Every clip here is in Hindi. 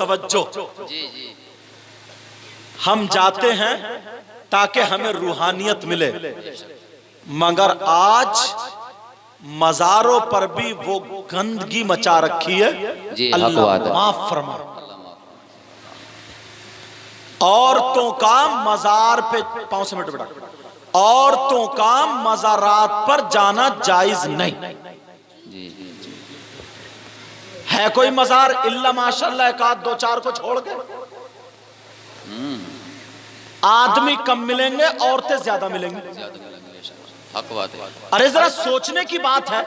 तवज्जो। हम जाते हैं ताकि हमें रूहानियत मिले, मगर आज मजारों पर भी वो गंदगी मचा रखी है। अल्लाह माफ फरमा। औरतों का मजार पे 5 मिनट बेटा, औरतों का मज़ारात पर जाना जायज नहीं है। कोई मजार इल्ला माशाल्लाह एक आध 2-4 को छोड़ के आदमी कम मिलेंगे, औरतें ज्यादा मिलेंगी। अरे जरा सोचने की बात है,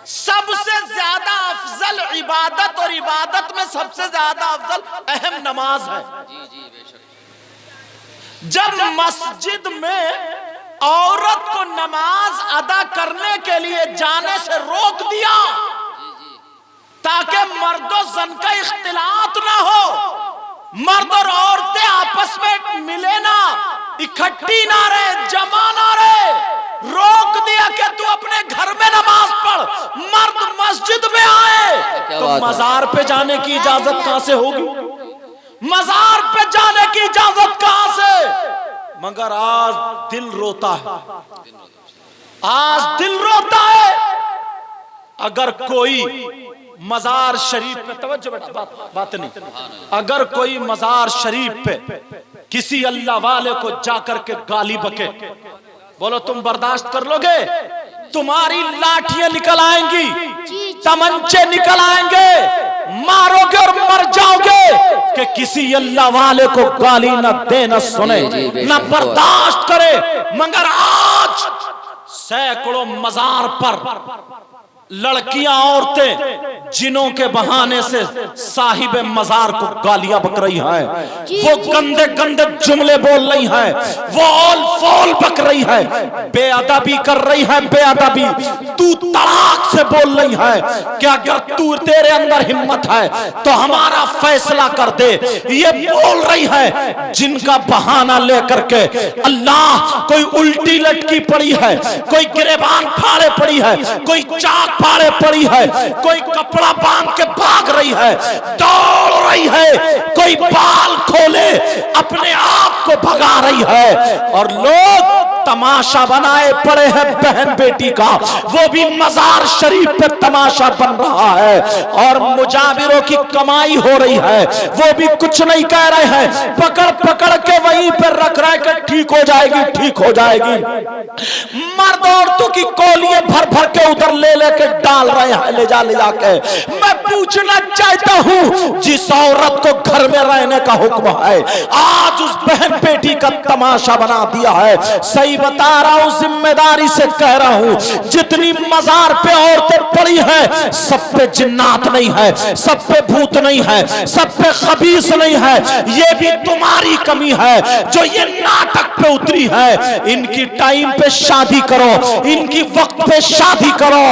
सबसे ज्यादा अफजल इबादत और इबादत में सबसे ज्यादा अफजल अहम नमाज है। जब मस्जिद में औरत को नमाज अदा करने के लिए जाने से रोक दिया ताकि मर्दों जन का इख्तिलात ना हो, मर्द और औरतें आपस में मिले ना, इकट्ठी ना रहे, जमा ना रहे, रोक दिया कि तू अपने घर में नमाज पढ़, मर्द मस्जिद में आए, तो मजार पे जाने की इजाजत कहां से होगी? मजार पे जाने की इजाजत कहां से? मगर आज दिल रोता है, आज दिल रोता है। अगर कोई मजार शरीफ पे, तवज्जो बेटा, बात नहीं, अगर कोई मजार शरीफ पे किसी अल्लाह वाले को जाकर के गाली बके, बोलो तुम बर्दाश्त कर लोगे? तुम्हारी लाठियां निकल आएंगी, तमंचे निकल आएंगे, मारोगे और मर जाओगे कि किसी अल्लाह वाले को गाली न दे, न सुने, न बर्दाश्त करे। मगर आज सैकड़ों मजार पर लड़कियां, औरतें जिनों के बहाने से साहिब मजार को गालियां बक रही हैं, वो गंदे गंदे जुमले बोल रही हैं, वो ऑल फॉल बक रही है, बेअदबी कर रही है, बेअदबी तू तड़ाक से बोल रही है कि अगर तू तेरे अंदर हिम्मत है तो हमारा फैसला कर दे। ये बोल रही है जिनका बहाना लेकर के अल्लाह, कोई उल्टी लटकी पड़ी है, कोई गिरेबान फाड़े पड़ी है, कोई चाक फाड़े पड़ी है, कोई कपड़ा बांध के भाग रही है, दौड़ रही है, कोई बाल खोले अपने आप को भगा रही है, और लोग तमाशा बनाए पड़े हैं बहन बेटी का, वो भी मजार शरीफ पे तमाशा बन रहा है, और मुजाबिरों की कमाई हो रही है, वो भी कुछ नहीं कह रहे हैं, पकड़ पकड़ के वहीं पर रख रहा है कि ठीक हो जाएगी, ठीक हो जाएगी। मर्द औरतों की कोलियां भर भर के उधर ले लेके डाल रहे हैं, ले जाके। मैं पूछना चाहता हूं, जिस औरत को घर में रहने का हुक्म है, आज उस बहन बेटी का तमाशा बना दिया है। सही बता रहा हूं, जिम्मेदारी से कह रहा हूं, जितनी मजार पे औरतें पड़ी हैं, सब पे जिन्नात नहीं है, सब पे भूत नहीं है, सब पे खबीस नहीं है। ये भी तुम्हारी कमी है जो ये नाटक पे उतरी है। इनकी टाइम पे शादी करो, इनकी वक्त पे शादी करो,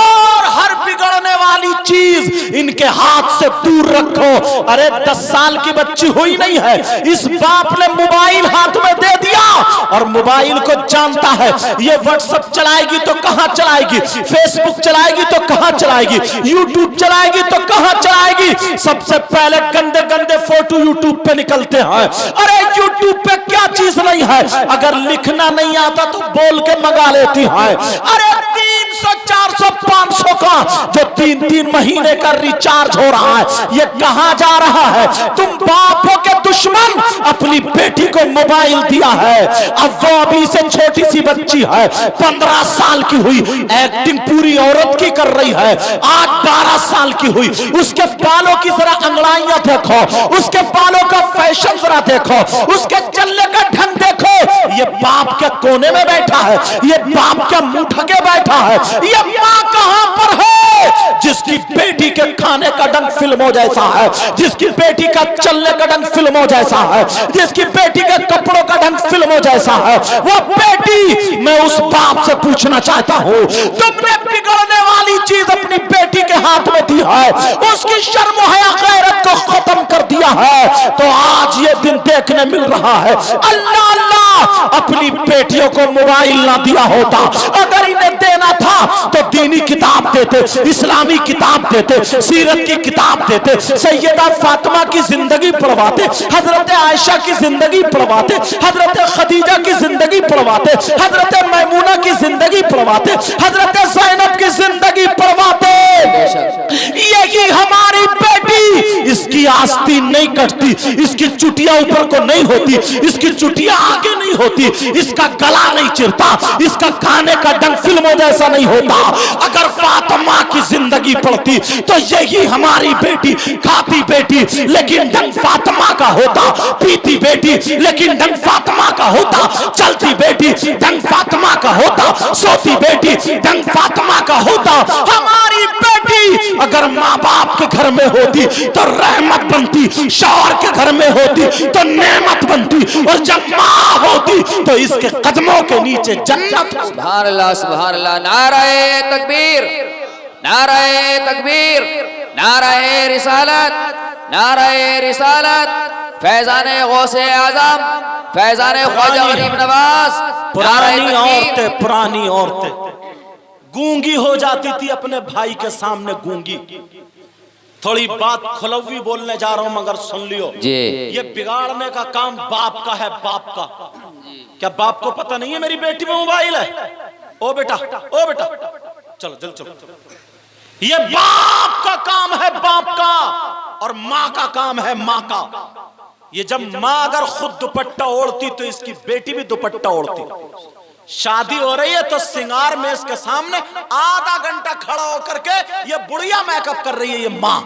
और हर बिगड़ने वाली चीज इनके हाथ से दूर रखो। अरे 10 साल की बच्ची हुई नहीं है, इस बाप ने मोबाइल हाथ में दे दिया, और मोबाइल को जानता है ये व्हाट्सएप चलाएगी तो कहां चलाएगी, फेसबुक चलाएगी तो कहां चलाएगी, यूट्यूब चलाएगी तो कहां चलाएगी। सबसे पहले गंदे गंदे फोटो यूट्यूब पे निकलते हैं। अरे यूट्यूब पे क्या चीज नहीं है, अगर लिखना नहीं आता तो बोल के मंगा लेती है। अरे 300, 400, 500 का जो 3-3 महीने का रिचार्ज हो रहा है, ये कहां जा रहा है? तुम बापों के दुश्मन अपनी बेटी को मोबाइल दिया है, अब वो अभी से छोटी सी बच्ची है, 15 साल की हुई, एक्टिंग पूरी औरत की कर रही है, आज 12 साल की हुई, उसके बालों की जरा अंगड़ाइयां देखो, उसके बालों का फैशन जरा देखो, उसके चलने का ढंग देखो। ये बाप के कोने में बैठा है, ये बाप के मुंह ढके बैठा है, ये मां कहां पर है जिसकी बेटी के खाने का ढंग फिल्मों जैसा है, जिसकी बेटी का चलने का ढंग फिल्मों जैसा है, जिसकी बेटी के कपड़ों का ढंग फिल्मों जैसा है। वो बेटी, मैं उस बाप से पूछना चाहता हूं, तुमने बिगड़ने वाली चीज अपनी बेटी के हाथ में दी है, उसकी शर्म हया गैरत को खत्म कर दिया है तो आज ये दिन देखने मिल रहा है। अल्लाह अल्लाह, अपनी बेटियों को मोबाइल ना दिया होता, अगर इन्हें देना था तो दीनी किताब देते, इस्लामी किताब देते, सीरत की किताब देते, सैयदा फातिमा की जिंदगी पढ़वाते, हजरत आयशा की जिंदगी पढ़वाते, हजरत खदीजा की जिंदगी पढ़वाते, हजरत मैमूना की जिंदगी पढ़वाते, हजरत ज़ैनब की जिंदगी पढ़वाते। यही हमारी बेटी, इसकी आस्तीन नहीं कटती, इसकी चुटिया ऊपर को नहीं होती, इसकी चुटिया आगे नहीं होती, इसका गला नहीं चिरता, इसका गाने का ढंग फिल्मों जैसा नहीं होता। अगर फातिमा की जिंदगी पढ़ती तो यही हमारी बेटी, खाती बेटी लेकिन ढंग फातिमा का होता, पीती बेटी लेकिन ढंग फातिमा का होता, चलती बेटी ढंग फातिमा का होता, सोती बेटी ढंग फातिमा का होता। हमारी बेटी अगर माँ बाप के घर में होती तो रहमत बनती, शौहर के घर में होती तो नेमत बनती, और जब माँ होती तो इसके कदमों के नीचे जन्नत। सुभान अल्लाह, सुभान अल्लाह। नाराए तकबीर, नाराए तकबीर, नाराए रिसालत, नाराए रिसालत, फैजाने गौसे आजम, फैजाने ख्वाजा गरीब नवाज। पुरानी औरतें गूंगी हो जाती थी अपने भाई के सामने, गूंगी। थोड़ी बात खुलवी बोलने जा रहा हूं मगर सुन लियो जी। ये बिगाड़ने का काम बाप का है, बाप का। क्या बाप को पता नहीं है मेरी बेटी में मोबाइल है? ओ बेटा, ओ बेटा, चलो जल्द चलो। ये बाप का काम है, बाप का, और माँ का काम है, माँ का। ये जब माँ अगर खुद दुपट्टा ओढ़ती तो इसकी बेटी भी दुपट्टा ओढ़ती। शादी हो रही है तो सिंगार में इसके सामने आधा घंटा खड़ा होकर के ये बुढ़िया मेकअप कर रही है। ये माँ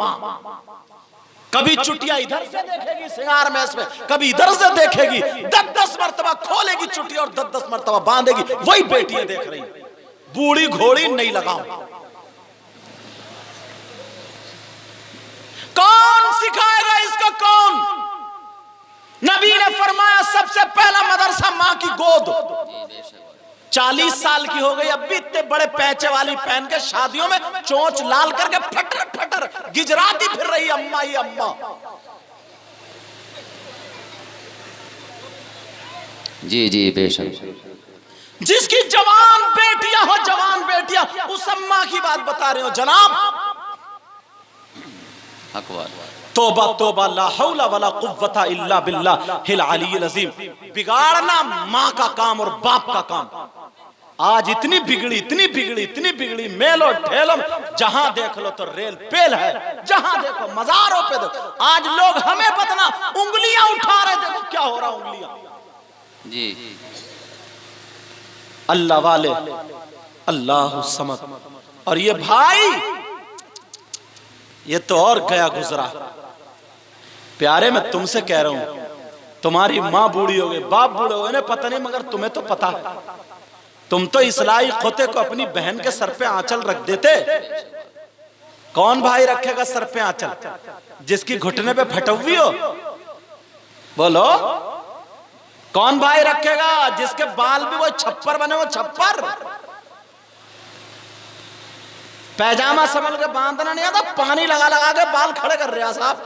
कभी चुटिया इधर से देखेगी सिंगार में इसमें, कभी इधर से देखेगी, 10-10 मरतबा खोलेगी चुटिया और 10-10 मरतबा बांधेगी। वही बेटियां देख रही, बूढ़ी घोड़ी नहीं लगाऊं। कौन सिखाएगा इसको? कौन? नबी ने फरमाया सबसे पहला मदरसा माँ की गोद। 40 साल की हो गई, अब भी इतने बड़े पैचे वाली पहन के शादियों में चोंच लाल करके फटर फटर गिजराती फिर रही अम्मा, ये अम्मा। जी जी बेशक। जिसकी जवान बेटियां हो, जवान बेटियां, उस अम्मा की बात बता रहे हो जनाब। तौबा तौबा, ला हौला वला कुव्वता इल्ला बिल्लाहिल अलीय्यिल अज़ीम। बिगाड़ना माँ का काम और बाप का काम। आज इतनी बिगड़ी, इतनी बिगड़ी, इतनी बिगड़ी, मेलो ठेलो, जहां देख लो तो रेल पेल है, जहां देखो मजारों पे देखो। आज लोग हमें पतना उंगलियां उठा रहे, देखो क्या हो रहा उंगलियां जी। अल्लाह वाले, अल्लाह समद। और ये भाई, ये तो और गया गुजरा। प्यारे मैं तुमसे कह रहा हूं, तुम्हारी माँ बूढ़ी हो गई, बाप बूढ़े हो गए, पता नहीं, मगर तुम्हें तो पता है। तुम तो इस्लाही खोते को अपनी बहन के सर पे आंचल रख देते। कौन भाई रखेगा सर पे आंचल? जिसकी घुटने पे फटवी हो? बोलो, कौन भाई रखेगा? जिसके बाल भी वो छप्पर बने, वो छप्पर। पैजामा संभल के बांधना नहीं आता, पानी लगा लगा के बाल खड़े कर रहे हैं साहब।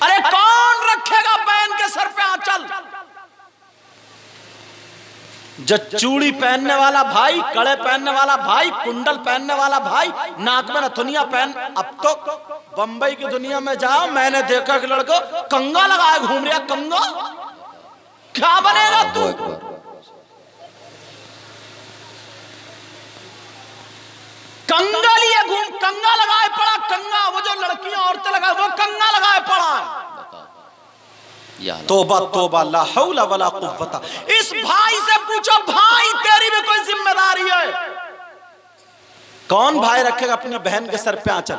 अरे कौन रखेगा बहन के सर पे आंचल? जो चूड़ी पहनने वाला भाई, कड़े पहनने वाला भाई, कुंडल पहनने वाला भाई, नाक में नथुनिया पहन। अब तो बंबई की दुनिया में जाओ, मैंने देखा कि लड़को कंगा लगाए घूम रहा। कंगा क्या बनेगा तू? कंगा लिए घूम, कंगा लगाए पड़ा। कंगा, वो जो लड़कियां औरतें लगाए, वो कंगा लगाए पड़ा है। तौबा तौबा, ला हौला वला कुव्वता। इस भाई से पूछो, भाई तेरी भी कोई जिम्मेदारी है? कौन भाई रखेगा अपनी बहन के सर पे आंचल?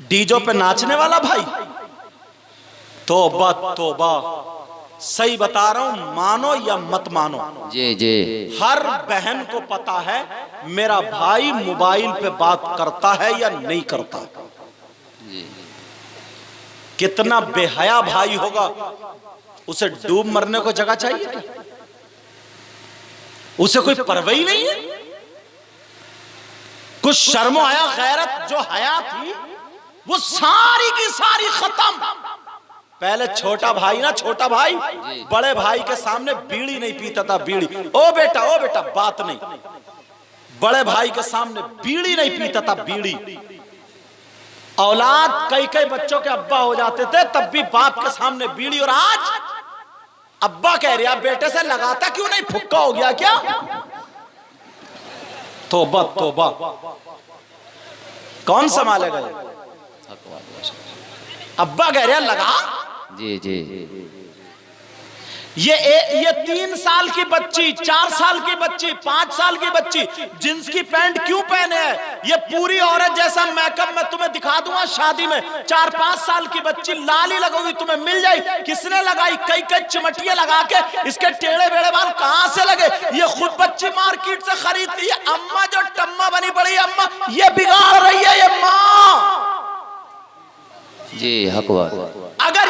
डीजो पे नाचने वाला भाई? तौबा तौबा। सही बता रहा हूं, मानो या मत मानो, जी जी, हर बहन को पता है मेरा भाई मोबाइल पे बात करता है या नहीं करता। जी। कितना बेहया भाई होगा, उसे डूब मरने को जगह चाहिए क्या? उसे कोई परवाही नहीं है? कुछ शर्म आया, गैरत जो हया थी वो सारी की सारी खत्म। पहले छोटा भाई ना, छोटा भाई बड़े भाई के सामने बीड़ी नहीं पीता था, बीड़ी। ओ बेटा बात नहीं, बड़े भाई के सामने बीड़ी नहीं पीता था, बीड़ी। औलाद कई कई बच्चों के अब्बा हो जाते थे, तब भी बाप के सामने बीड़ी। और आज अब्बा कह रहा बेटे से लगाता क्यों नहीं, फुक्का हो गया क्या? तौबा तौबा, कौन संभालेगा? अब्बा कह रहा लगा। जी जी। ये 3 साल की बच्ची, 4 साल की बच्ची, 5 साल की बच्ची जींस की पैंट क्यों पहने है? ये पूरी औरत जैसा मेकअप मैं तुम्हें दिखा दूंगा शादी में। 4-5 साल की बच्ची लाली लगाई तुम्हें मिल जाए, किसने लगाई? कई कई चिमटियां लगा के, इसके टेढ़े बेड़े बाल कहां से लगे? ये खुद बच्ची मार्केट से खरीदती है। अम्मा जो टम्मा बनी पड़ी, अम्मा ये बिगाड़ रही है, ये माँ। जी हक बात। अगर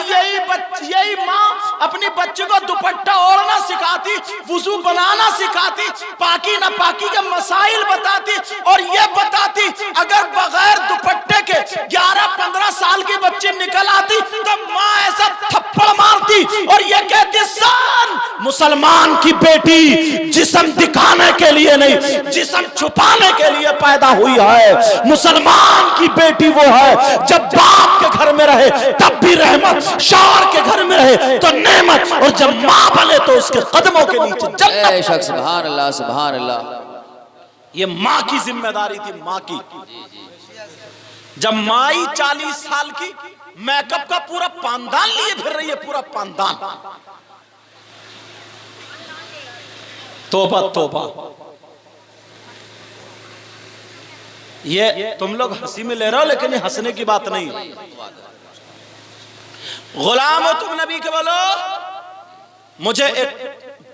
यही माँ अपनी बच्ची को दुपट्टा ओढ़ना सिखाती, वुजू बनाना सिखाती, पाकी ना पाकी के मसाइल बताती, और ये बताती अगर बगैर दुपट्टे के 11-15 साल की बच्ची निकल आती तो माँ ऐसा थप्पड़ मारती और ये कहती सन मुसलमान की बेटी जिस्म दिखाने के लिए नहीं, जिस्म छुपाने के लिए पैदा हुई है। मुसलमान की बेटी वो है जब बाप के घर में रहे तब भी रहमत, शौहर के घर में रहे तो नेमत, और जब माँ बने तो उसके कदमों के नीचे जन्नत। सुभान अल्लाह, सुभान अल्लाह। ये माँ की जिम्मेदारी थी, माँ की। जब माई 40 साल की मेकअप का पूरा पानदान लिए फिर रही है, पूरा पानदान। तौबा तौबा। ये तुम लोग हंसी में ले रहे हो, लेकिन ये हंसने की बात नहीं है। गुलाम हो तुम नबी के, बोलो। मुझे एक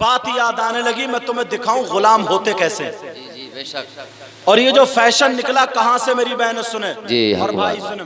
बात याद आने लगी, मैं तुम्हें दिखाऊं गुलाम होते कैसे। जी बेशक। और ये जो फैशन निकला कहां से मेरी बहन सुने जी, और भाई सुने।